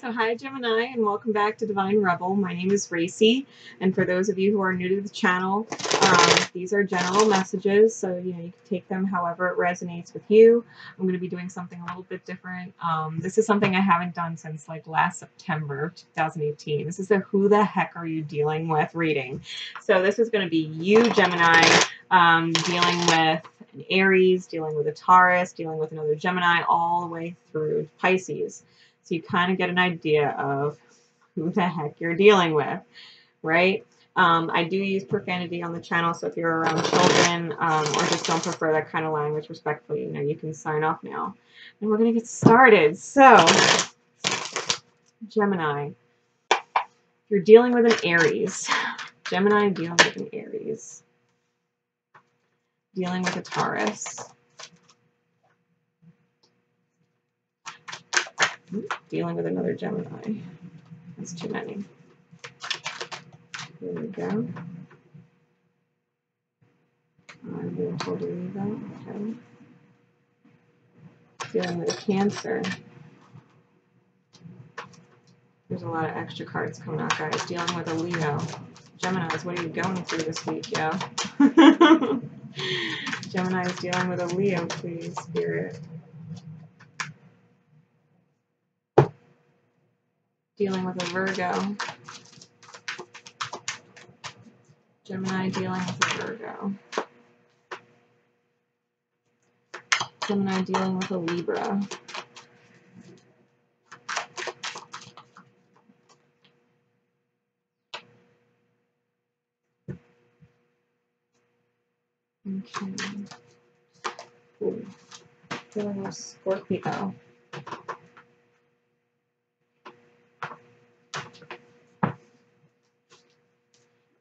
So hi Gemini and welcome back to Divine Rebel. My name is Racy, and for those of you who are new to the channel, these are general messages, so you can take them however it resonates with you. I'm going to be doing something a little bit different. This is something I haven't done since like last September 2018. This is the Who the Heck Are You Dealing With reading. So this is going to be you, Gemini, dealing with an Aries, dealing with a Taurus, dealing with another Gemini, all the way through Pisces. So you kind of get an idea of who the heck you're dealing with, right? I do use profanity on the channel, so if you're around children or just don't prefer that kind of language, respectfully, you can sign off now. And we're going to get started. So, Gemini, if you're dealing with an Aries, Gemini dealing with an Aries, dealing with a Taurus, dealing with another Gemini. That's too many. There we go. I'm being told to leave that. Okay. Dealing with a Cancer. There's a lot of extra cards coming out, guys. Dealing with a Leo. Geminis, what are you going through this week, yo? Gemini is dealing with a Leo, please, Spirit. Dealing with a Virgo. Gemini dealing with a Virgo. Gemini dealing with a Libra. Okay. Ooh. Dealing with Scorpio.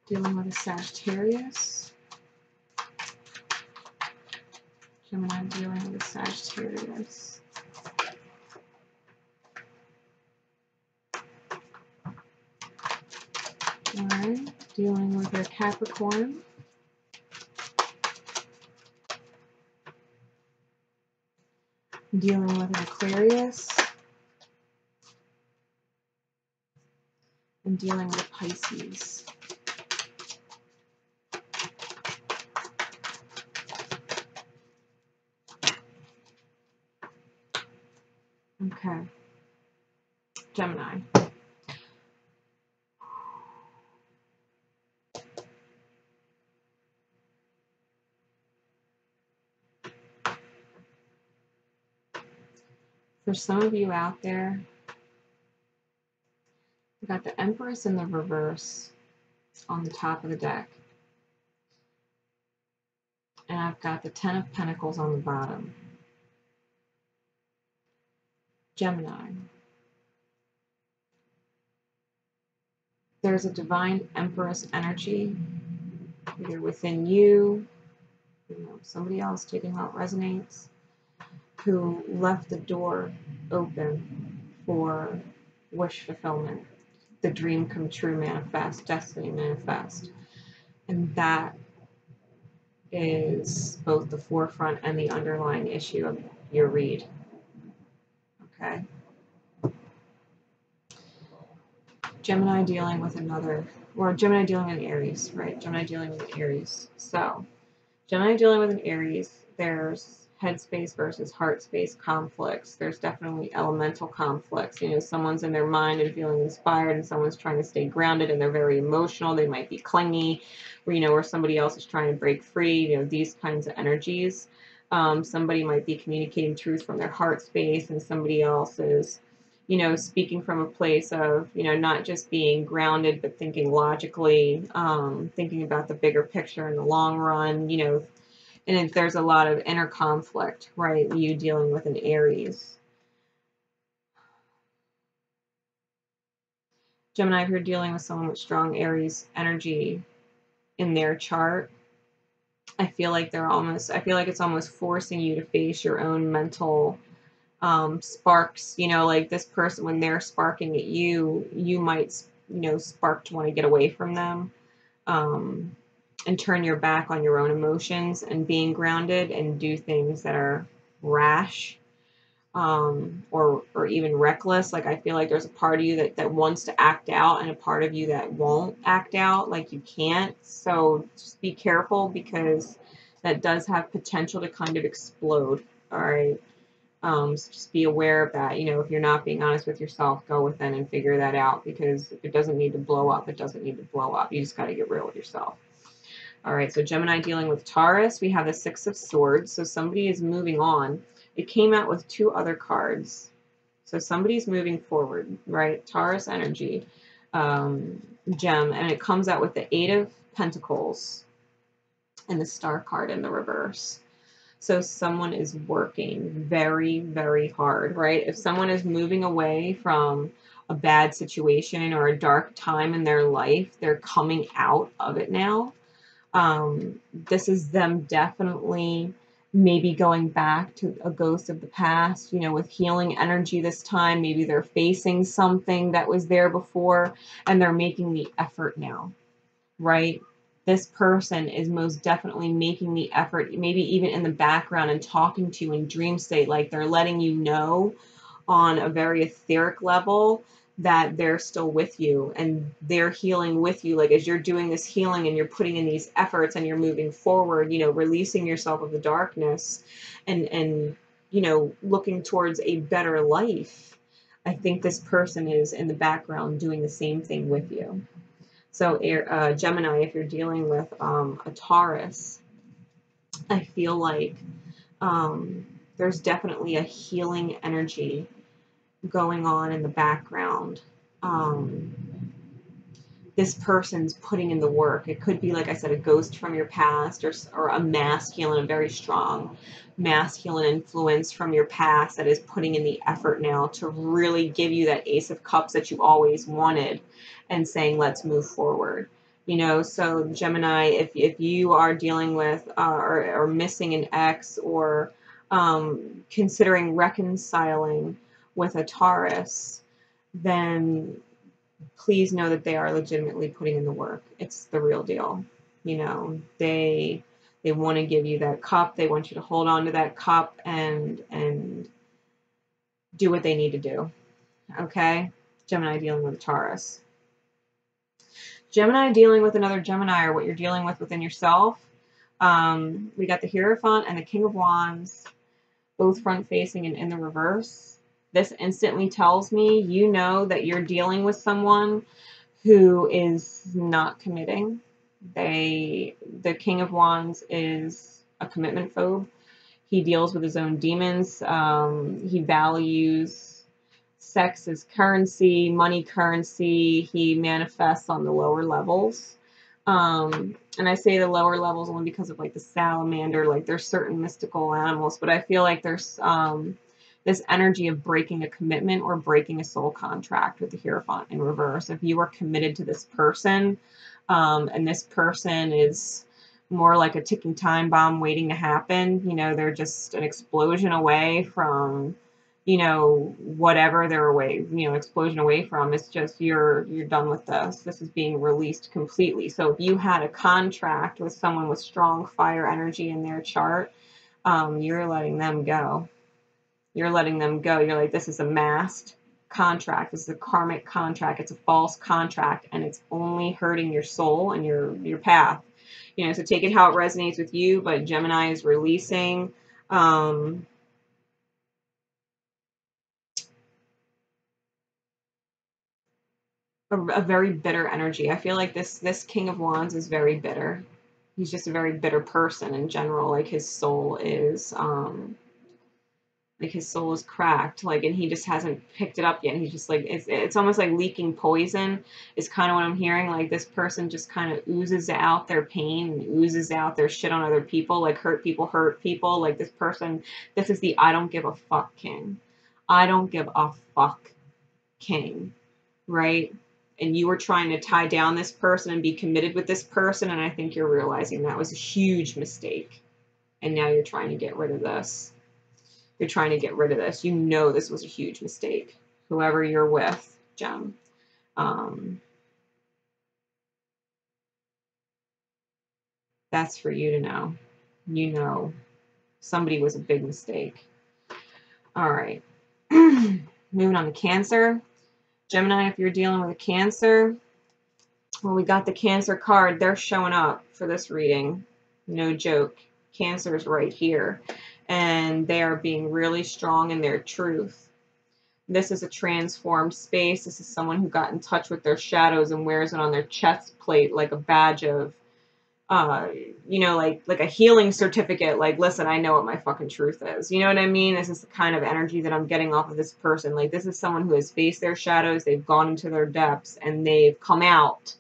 Dealing with a Sagittarius. Gemini dealing with a Sagittarius. Alright, dealing with a Capricorn. Dealing with an Aquarius. And dealing with a Pisces. Okay. Gemini. For some of you out there, we got the Empress in the reverse on the top of the deck. And I've got the Ten of Pentacles on the bottom. Gemini. There's a divine Empress energy either within you, somebody else, taking what resonates, who left the door open for wish fulfillment, the dream come true manifest, destiny manifest. And that is both the forefront and the underlying issue of your read. Okay. Gemini dealing with another, or Gemini dealing with an Aries, right? Gemini dealing with an Aries. So, Gemini dealing with an Aries, there's headspace versus heart space conflicts. There's definitely elemental conflicts. Someone's in their mind and feeling inspired, and someone's trying to stay grounded, and they're very emotional. They might be clingy, or somebody else is trying to break free. These kinds of energies. Somebody might be communicating truth from their heart space, and somebody else is, speaking from a place of, not just being grounded, but thinking logically, thinking about the bigger picture in the long run, and if there's a lot of inner conflict, right? You dealing with an Aries. Gemini, if you're dealing with someone with strong Aries energy in their chart, I feel like it's almost forcing you to face your own mental sparks, like this person, when they're sparking at you, you might, spark to want to get away from them, and turn your back on your own emotions and being grounded and do things that are rash. or even reckless. Like I feel like there's a part of you that wants to act out and a part of you that won't act out, like you can't. So just be careful, because that does have potential to kind of explode. All right. So just be aware of that. You know, if you're not being honest with yourself, go within and figure that out, because if it doesn't need to blow up, it doesn't need to blow up. You just got to get real with yourself. All right, so Gemini dealing with Taurus, we have the Six of Swords. So somebody is moving on. It came out with two other cards. So somebody's moving forward, right? Taurus energy, gem, and it comes out with the Eight of Pentacles and the Star card in the reverse. So someone is working very, very hard, right? If someone is moving away from a bad situation or a dark time in their life, they're coming out of it now. This is them definitely maybe going back to a ghost of the past, you know, with healing energy this time. Maybe they're facing something that was there before and they're making the effort now, right? This person is most definitely making the effort, maybe even in the background and talking to you in dream state, like they're letting you know on a very etheric level that they're still with you and they're healing with you. Like as you're doing this healing and you're putting in these efforts and you're moving forward, you know, releasing yourself of the darkness and you know, looking towards a better life. I think this person is in the background doing the same thing with you. So Gemini, if you're dealing with a Taurus, I feel like there's definitely a healing energy going on in the background. This person's putting in the work. It could be, like I said, a ghost from your past, or a masculine, a very strong masculine influence from your past that is putting in the effort now to really give you that Ace of Cups that you always wanted and saying, let's move forward. You know, so Gemini, if you are dealing with or missing an ex, or considering reconciling with a Taurus, then please know that they are legitimately putting in the work. It's the real deal. You know, they want to give you that cup. They want you to hold on to that cup and do what they need to do. Okay? Gemini dealing with a Taurus. Gemini dealing with another Gemini, or what you're dealing with within yourself. We got the Hierophant and the King of Wands, both front facing and in the reverse. This instantly tells me you know that you're dealing with someone who is not committing. The King of Wands is a commitment phobe. He deals with his own demons. He values sex as currency, money currency. He manifests on the lower levels. And I say the lower levels only because of like the salamander, like there's certain mystical animals, but I feel like there's this energy of breaking a commitment or breaking a soul contract with the Hierophant in reverse. If you are committed to this person, and this person is more like a ticking time bomb waiting to happen, you know, they're just an explosion away from, you know, whatever they're away, you know, explosion away from. It's just you're done with this. This is being released completely. So if you had a contract with someone with strong fire energy in their chart, you're letting them go. You're letting them go. You're like, this is a masked contract. This is a karmic contract. It's a false contract, and it's only hurting your soul and your path. You know, so take it how it resonates with you. But Gemini is releasing a very bitter energy. I feel like this King of Wands is very bitter. He's just a very bitter person in general. Like his soul is cracked, like, and he just hasn't picked it up yet. He's just like, it's almost like leaking poison is kind of what I'm hearing. Like this person just kind of oozes out their pain and oozes out their shit on other people, like hurt people. Like this person, this is the I don't give a fuck king. I don't give a fuck king, right? And you were trying to tie down this person and be committed with this person, and I think you're realizing that was a huge mistake. And now you're trying to get rid of this. You're trying to get rid of this. You know this was a huge mistake. Whoever you're with, Gem. That's for you to know. You know somebody was a big mistake. All right. Moving on to Cancer. Gemini, if you're dealing with a Cancer, well, we got the Cancer card. They're showing up for this reading. No joke. Cancer is right here. And they are being really strong in their truth. This is a transformed space. This is someone who got in touch with their shadows and wears it on their chest plate like a badge of, you know, like a healing certificate. Like, listen, I know what my fucking truth is. You know what I mean? This is the kind of energy that I'm getting off of this person. Like, this is someone who has faced their shadows. They've gone into their depths and they've come out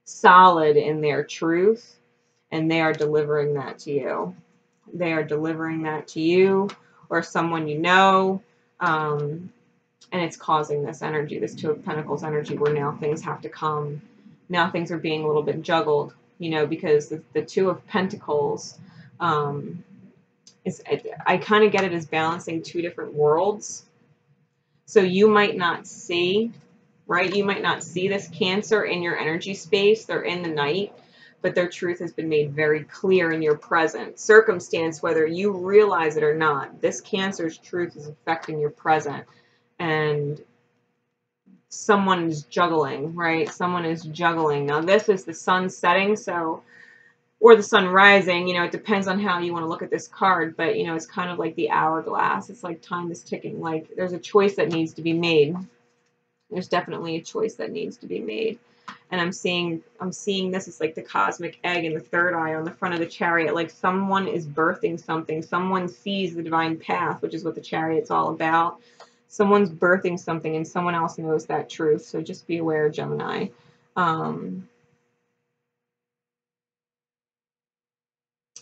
solid in their truth, and they are delivering that to you. They are delivering that to you or someone you know, and it's causing this energy, this Two of Pentacles energy, where now things have to come. Now things are being a little bit juggled, you know, because the Two of Pentacles is, I kind of get it as balancing two different worlds. So you might not see, right? You might not see this Cancer in your energy space. They're in the night, but their truth has been made very clear in your present circumstance, whether you realize it or not. This Cancer's truth is affecting your present, and someone is juggling, right? Someone is juggling. Now, this is the sun setting, so, or the sun rising, you know, it depends on how you want to look at this card, but, you know, it's kind of like the hourglass. It's like time is ticking. Like, there's a choice that needs to be made. There's definitely a choice that needs to be made. And I'm seeing this is like the cosmic egg in the third eye on the front of the Chariot. Like, someone is birthing something. Someone sees the divine path, which is what the Chariot's all about. Someone's birthing something and someone else knows that truth. So just be aware, Gemini.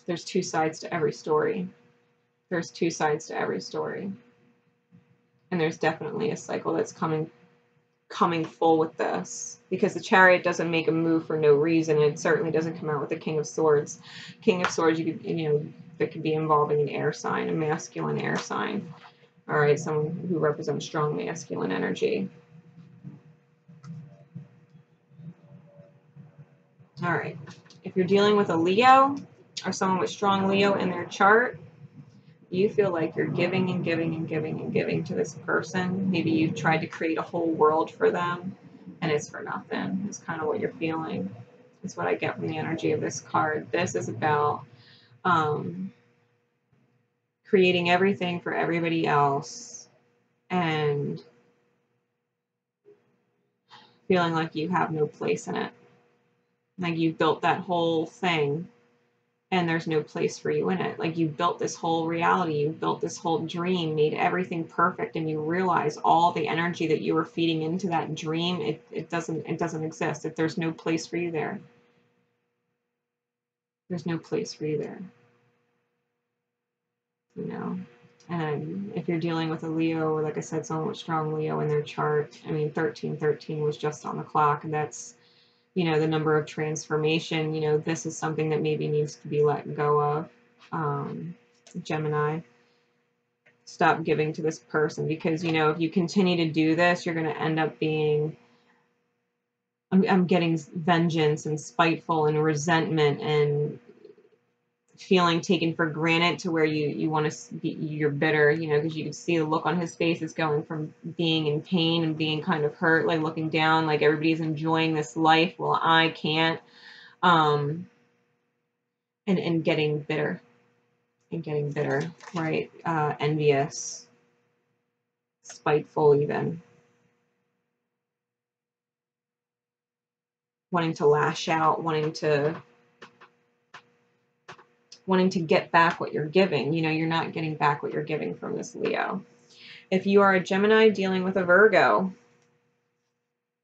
There's two sides to every story. There's two sides to every story. And there's definitely a cycle that's coming full with this, because the Chariot doesn't make a move for no reason. And it certainly doesn't come out with the King of Swords. King of Swords, you know, that could be involving an air sign, a masculine air sign. All right, someone who represents strong masculine energy. All right, if you're dealing with a Leo or someone with strong Leo in their chart, you feel like you're giving and giving and giving and giving to this person. Maybe you've tried to create a whole world for them, and it's for nothing. It's kind of what you're feeling. It's what I get from the energy of this card. This is about creating everything for everybody else and feeling like you have no place in it. Like, you built that whole thing and there's no place for you in it. Like, you built this whole reality, you built this whole dream, made everything perfect, and you realize all the energy that you were feeding into that dream, it doesn't exist. If there's no place for you there. There's no place for you there. You know? And if you're dealing with a Leo, or like I said, someone with strong Leo in their chart, I mean, 1313 was just on the clock, and that's, you know, the number of transformation. You know, this is something that maybe needs to be let go of. Gemini, stop giving to this person, because, you know, if you continue to do this, you're going to end up being, I'm getting vengeance and spiteful and resentment and feeling taken for granted, to where you want to be, you're bitter, you know, because you can see the look on his face is going from being in pain and being kind of hurt, like looking down, like everybody's enjoying this life, well, I can't, and getting bitter, right? Envious, spiteful, even wanting to lash out, wanting to get back what you're giving. You know, you're not getting back what you're giving from this Leo. If you are a Gemini dealing with a Virgo,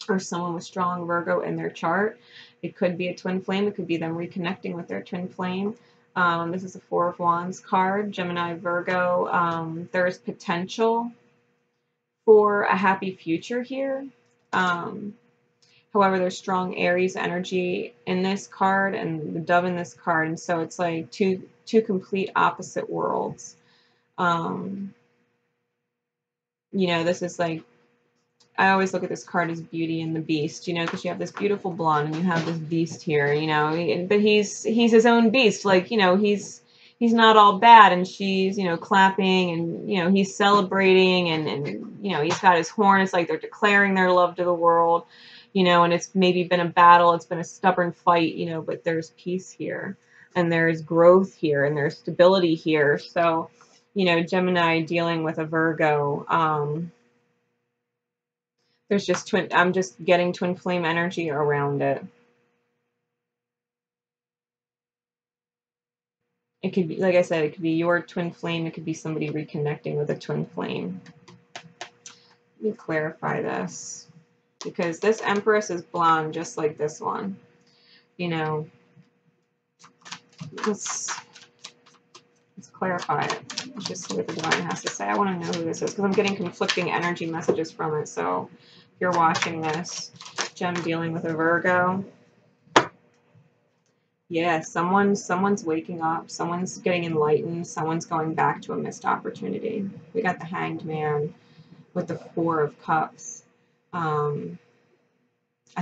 or someone with strong Virgo in their chart, it could be a twin flame. It could be them reconnecting with their twin flame. This is a Four of Wands card. Gemini, Virgo, there's potential for a happy future here. However, there's strong Aries energy in this card and the Dove in this card, and so it's like two complete opposite worlds. You know, this is like, I always look at this card as Beauty and the Beast, you know, because you have this beautiful blonde and you have this beast here, you know, but he's his own beast. Like, you know, he's he's not all bad, and she's, you know, clapping, and, you know, he's celebrating, and you know, he's got his horn. It's like they're declaring their love to the world, you know, and it's maybe been a battle, it's been a stubborn fight, you know, but there's peace here, and there's growth here, and there's stability here. So, you know, Gemini dealing with a Virgo, there's just I'm just getting twin flame energy around it. It could be, like I said, it could be your twin flame. It could be somebody reconnecting with a twin flame. Let me clarify this, because this Empress is blonde just like this one. You know, let's clarify it. Let's just see what the divine has to say. I want to know who this is, because I'm getting conflicting energy messages from it. So if you're watching this, Gem dealing with a Virgo. Yeah, someone's waking up, someone's getting enlightened, someone's going back to a missed opportunity. We got the Hanged Man with the Four of Cups. I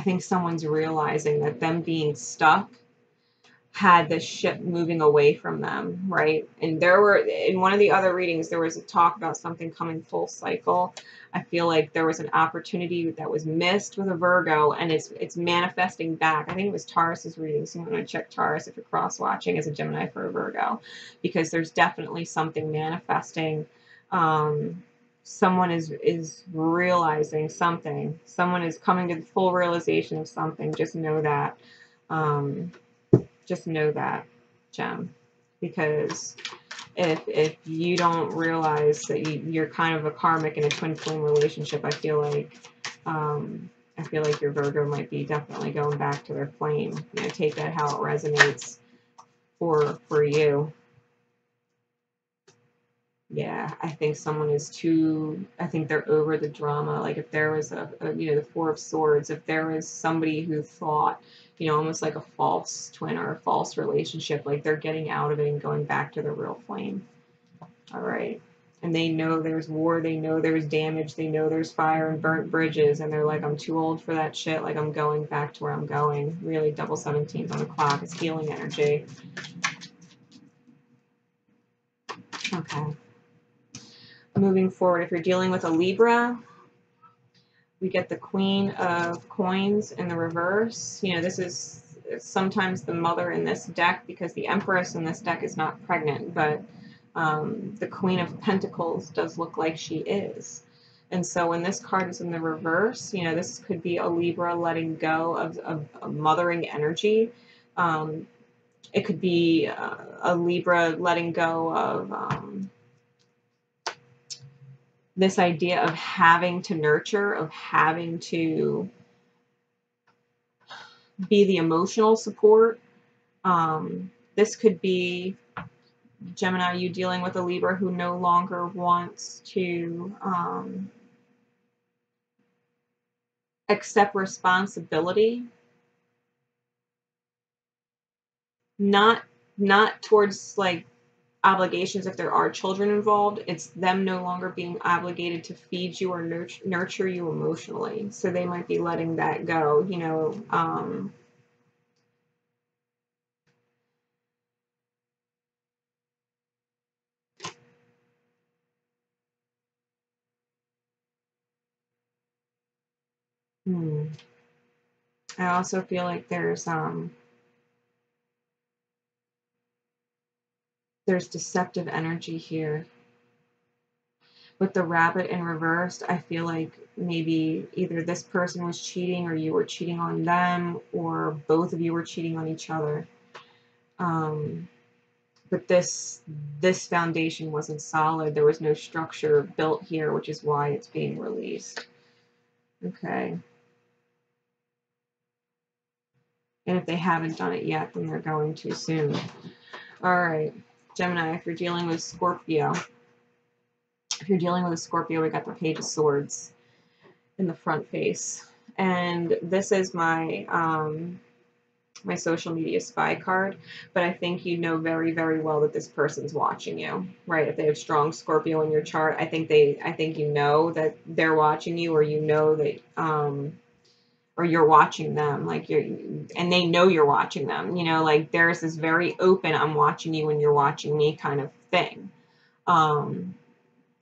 think someone's realizing that them being stuck had the ship moving away from them, right? And there were, in one of the other readings, there was a talk about something coming full cycle. I feel like there was an opportunity that was missed with a Virgo, and it's manifesting back. I think it was Taurus's reading, so you want to check Taurus if you're cross-watching as a Gemini for a Virgo, because there's definitely something manifesting. Someone is realizing something. Someone is coming to the full realization of something. Just know that. Just know that, Gem, because if you don't realize that you're kind of a karmic in a twin flame relationship, I feel like your Virgo might be definitely going back to their flame. You know, take that how it resonates for you. Yeah, I think someone is too, I think they're over the drama. Like if there was you know, the Four of Swords, if there was somebody who thought, you know, almost like a false twin or a false relationship, like they're getting out of it and going back to the real flame. All right. And they know there's war, they know there's damage, they know there's fire and burnt bridges, and they're like, I'm too old for that shit, like I'm going back to where I'm going. Really, double 17s on the clock. It's healing energy. Okay. Moving forward, if you're dealing with a Libra, we get the Queen of Coins in the reverse. You know, this is sometimes the mother in this deck, because the Empress in this deck is not pregnant, but the Queen of Pentacles does look like she is. And so when this card is in the reverse, you know, this could be a Libra letting go of mothering energy. It could be a Libra letting go of this idea of having to nurture, of having to be the emotional support. This could be, Gemini, you dealing with a Libra who no longer wants to accept responsibility. Not towards like obligations if there are children involved. It's them no longer being obligated to feed you or nurture you emotionally. So they might be letting that go, you know. I also feel like there's deceptive energy here. With the Rabbit in reversed, I feel like maybe either this person was cheating or you were cheating on them, or both of you were cheating on each other. But this foundation wasn't solid. There was no structure built here, which is why it's being released. Okay. And if they haven't done it yet, then they're going to soon. All right, Gemini, if you're dealing with Scorpio, we got the Page of Swords in the front face. And this is my my social media spy card, but I think you know very, very well that this person's watching you, right? If they have strong Scorpio in your chart, I think you know that they're watching you, or you know that or you're watching them, like and they know you're watching them, you know, like there's this very open, I'm watching you and you're watching me kind of thing.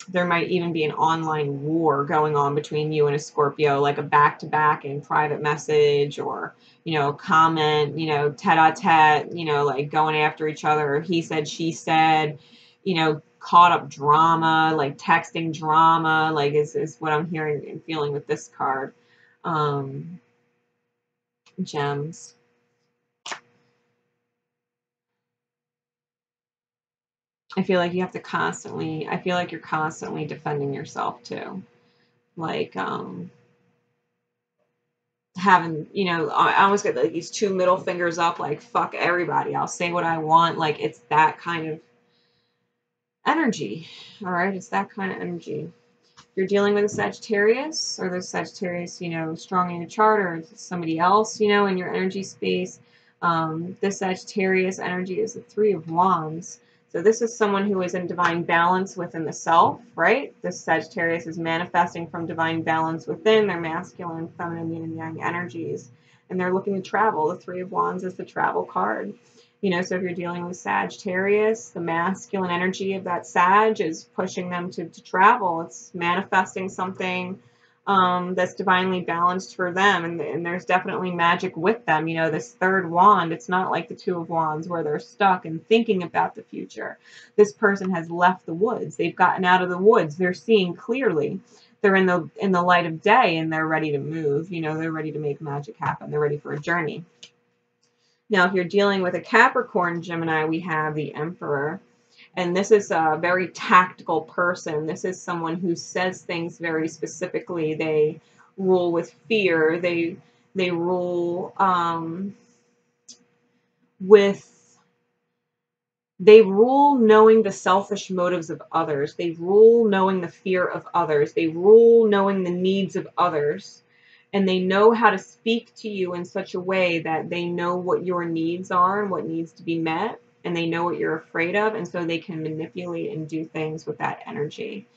There might even be an online war going on between you and a Scorpio, like a back-to-back in private message, or, you know, comment, you know, tete-a-tete, you know, like going after each other, or he said, she said, you know, caught up drama, like texting drama, like is what I'm hearing and feeling with this card. Gems. I feel like you have to constantly, I feel like you're constantly defending yourself too. Like, having, you know, I almost get like these two middle fingers up, like, fuck everybody, I'll say what I want. Like, it's that kind of energy. All right. It's that kind of energy. You're dealing with a Sagittarius, or there's Sagittarius, you know, strong in your chart, or somebody else, you know, in your energy space. This Sagittarius energy is the Three of Wands. So this is someone who is in divine balance within the self, right? This Sagittarius is manifesting from divine balance within their masculine, feminine, yin and yang energies. And they're looking to travel. The Three of Wands is the travel card. You know, so if you're dealing with Sagittarius, the masculine energy of that Sag is pushing them to travel. It's manifesting something that's divinely balanced for them. And there's definitely magic with them. You know, this third wand, it's not like the Two of Wands where they're stuck and thinking about the future. This person has left the woods. They've gotten out of the woods. They're seeing clearly. They're in the light of day, and they're ready to move. You know, they're ready to make magic happen. They're ready for a journey. Now, if you're dealing with a Capricorn Gemini, we have the Emperor. And this is a very tactical person. This is someone who says things very specifically. They rule with fear. They rule they rule knowing the selfish motives of others. They rule knowing the fear of others. They rule knowing the needs of others. And they know how to speak to you in such a way that they know what your needs are and what needs to be met, and they know what you're afraid of, and so they can manipulate and do things with that energy,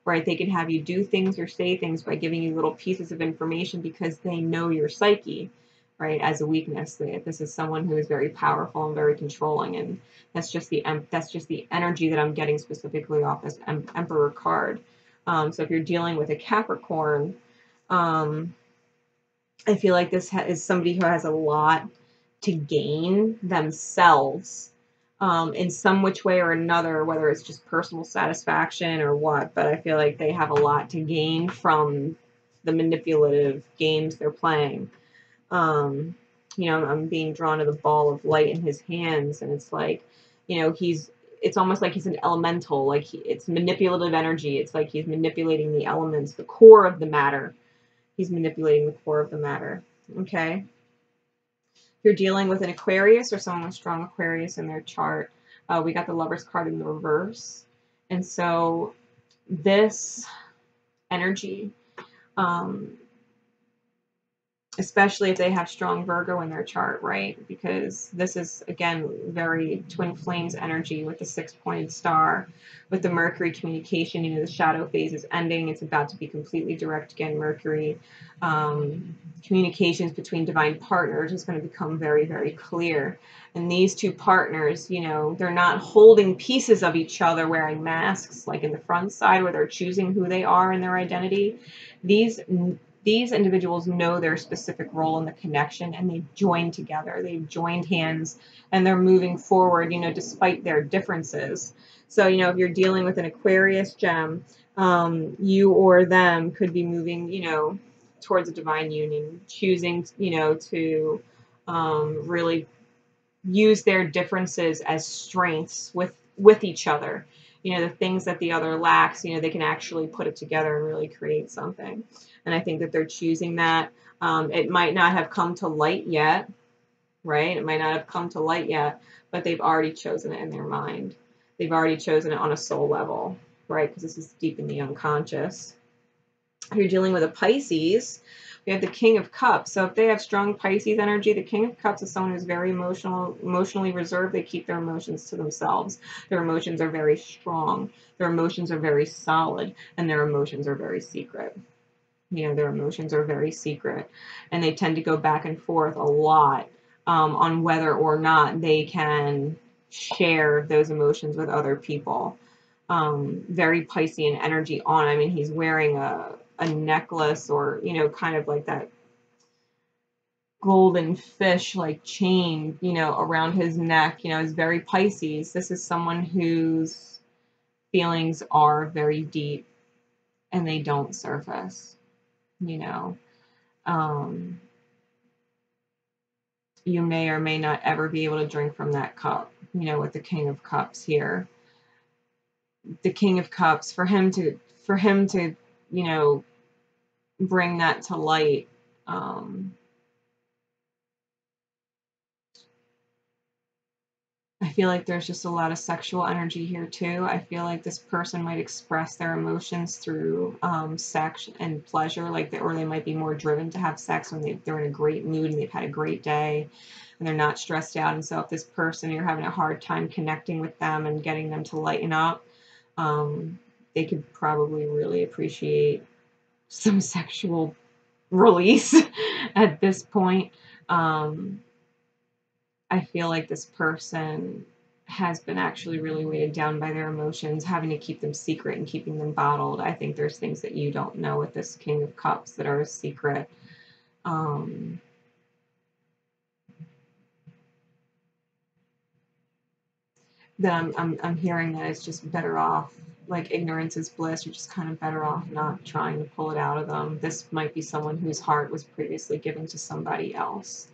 right? They can have you do things or say things by giving you little pieces of information because they know your psyche, right, as a weakness. This is someone who is very powerful and very controlling, and that's just the energy that I'm getting specifically off this Emperor card. So if you're dealing with a Capricorn, I feel like this is somebody who has a lot to gain themselves in some which way or another, whether it's just personal satisfaction or what. But I feel like they have a lot to gain from the manipulative games they're playing. You know, I'm being drawn to the ball of light in his hands, and it's like, you know, it's almost like he's an elemental, like it's manipulative energy. It's like he's manipulating the elements, the core of the matter. He's manipulating the core of the matter. Okay. If you're dealing with an Aquarius or someone with strong Aquarius in their chart, we got the Lover's card in the reverse. And so this energy, especially if they have strong Virgo in their chart, right? Because this is, again, very twin flames energy with the six-pointed star, with the Mercury communication. You know, the shadow phase is ending. It's about to be completely direct again. Mercury communications between divine partners is going to become very, very clear. And these two partners, you know, they're not holding pieces of each other wearing masks like in the front side where they're choosing who they are and their identity. These individuals know their specific role in the connection, and they've joined together. They've joined hands, and they're moving forward, you know, despite their differences. So, you know, if you're dealing with an Aquarius gem, you or them could be moving, you know, towards a divine union, choosing, you know, to really use their differences as strengths with each other. You know, the things that the other lacks, you know, they can actually put it together and really create something. And I think that they're choosing that. It might not have come to light yet, right? It might not have come to light yet, but they've already chosen it in their mind. They've already chosen it on a soul level, right? Because this is deep in the unconscious. If you're dealing with a Pisces, we have the King of Cups. So if they have strong Pisces energy, the King of Cups is someone who's very emotionally reserved. They keep their emotions to themselves. Their emotions are very strong. Their emotions are very solid, and their emotions are very secret. You know, their emotions are very secret, and they tend to go back and forth a lot on whether or not they can share those emotions with other people. Very Piscean energy on. I mean, he's wearing a necklace, or, you know, kind of like that golden fish like chain, you know, around his neck. You know, is very Pisces. This is someone whose feelings are very deep and they don't surface, you know. You may or may not ever be able to drink from that cup, you know, with the King of Cups here. The King of Cups, for him to, you know, bring that to light, I feel like there's just a lot of sexual energy here too. I feel like this person might express their emotions through sex and pleasure, like or they might be more driven to have sex when they're in a great mood and they've had a great day and they're not stressed out. And so if this person, you're having a hard time connecting with them and getting them to lighten up, they could probably really appreciate some sexual release at this point. I feel like this person has been actually really weighted down by their emotions, having to keep them secret and keeping them bottled. I think there's things that you don't know with this King of Cups that are a secret. That I'm hearing that it's just better off, like ignorance is bliss. You're just kind of better off not trying to pull it out of them. This might be someone whose heart was previously given to somebody else,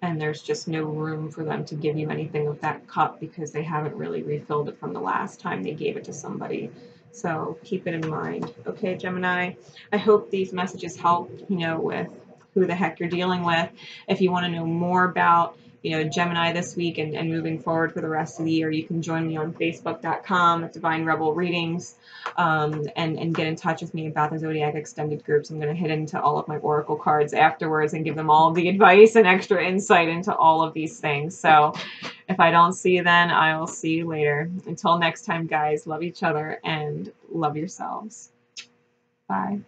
and there's just no room for them to give you anything of that cup because they haven't really refilled it from the last time they gave it to somebody. So keep it in mind. Okay, Gemini, I hope these messages help, you know, with who the heck you're dealing with. If you want to know more about, you know, Gemini this week and moving forward for the rest of the year, you can join me on Facebook.com at Divine Rebel Readings, and get in touch with me about the Zodiac Extended Groups. I'm going to hit into all of my Oracle cards afterwards and give them all the advice and extra insight into all of these things. So if I don't see you then, I will see you later. Until next time, guys, love each other and love yourselves. Bye.